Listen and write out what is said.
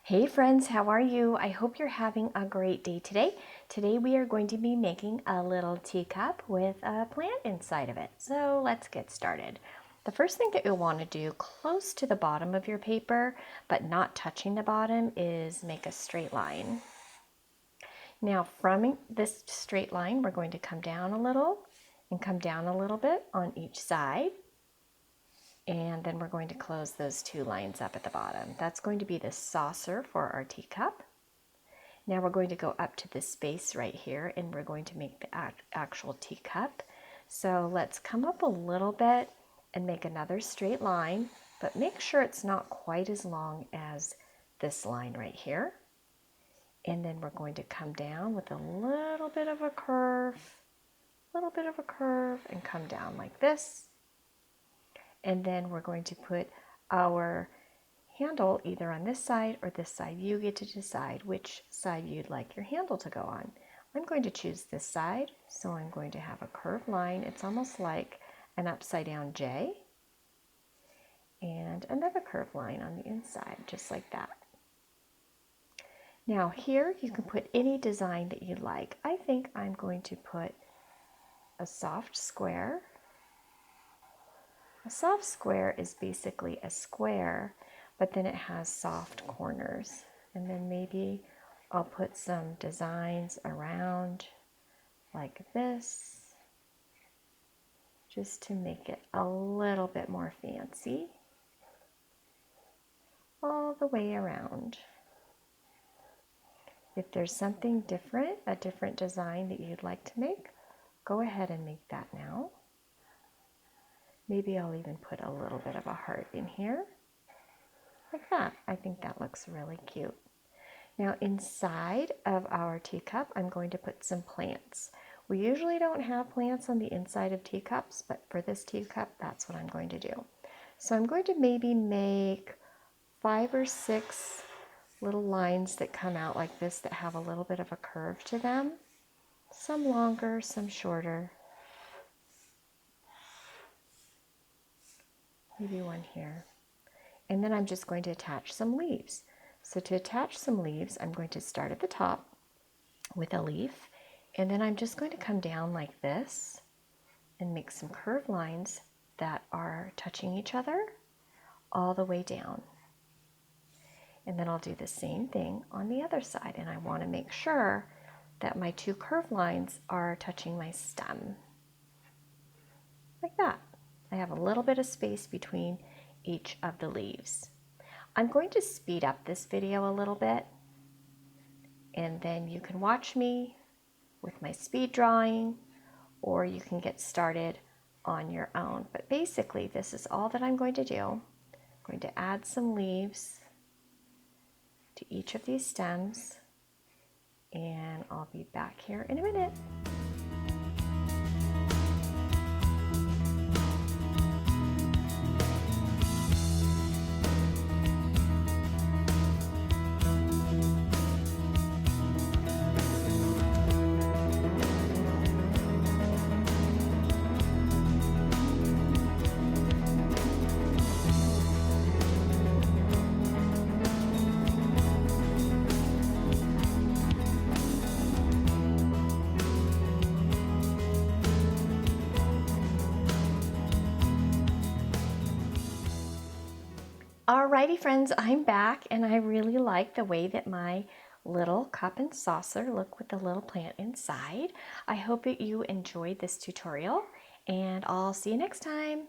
Hey friends, how are you? I hope you're having a great day today. Today we are going to be making a little teacup with a plant inside of it. So let's get started. The first thing that you'll want to do close to the bottom of your paper, but not touching the bottom, is make a straight line. Now from this straight line, we're going to come down a little and come down a little bit on each side. And then we're going to close those two lines up at the bottom. That's going to be the saucer for our teacup. Now we're going to go up to this space right here and we're going to make the actual teacup. So let's come up a little bit and make another straight line, but make sure it's not quite as long as this line right here. And then we're going to come down with a little bit of a curve, and come down like this. And then we're going to put our handle either on this side or this side. You get to decide which side you'd like your handle to go on. I'm going to choose this side, so I'm going to have a curved line. It's almost like an upside down J. And another curved line on the inside, just like that. Now here you can put any design that you like. I think I'm going to put a soft square. A soft square is basically a square, but then it has soft corners. And then maybe I'll put some designs around like this, just to make it a little bit more fancy, all the way around. If there's something different, a different design that you'd like to make, go ahead and make that now. Maybe I'll even put a little bit of a heart in here, like that. I think that looks really cute. Now inside of our teacup, I'm going to put some plants. We usually don't have plants on the inside of teacups, but for this teacup, that's what I'm going to do. So I'm going to maybe make 5 or 6 little lines that come out like this that have a little bit of a curve to them. Some longer, some shorter. Maybe one here. And then I'm just going to attach some leaves. So to attach some leaves, I'm going to start at the top with a leaf, and then I'm just going to come down like this and make some curved lines that are touching each other all the way down. And then I'll do the same thing on the other side, and I want to make sure that my 2 curved lines are touching my stem. Like that. I have a little bit of space between each of the leaves. I'm going to speed up this video a little bit, and then you can watch me with my speed drawing, or you can get started on your own. But basically, this is all that I'm going to do. I'm going to add some leaves to each of these stems, and I'll be back here in a minute. Alrighty friends, I'm back, and I really like the way that my little cup and saucer look with the little plant inside. I hope that you enjoyed this tutorial, and I'll see you next time.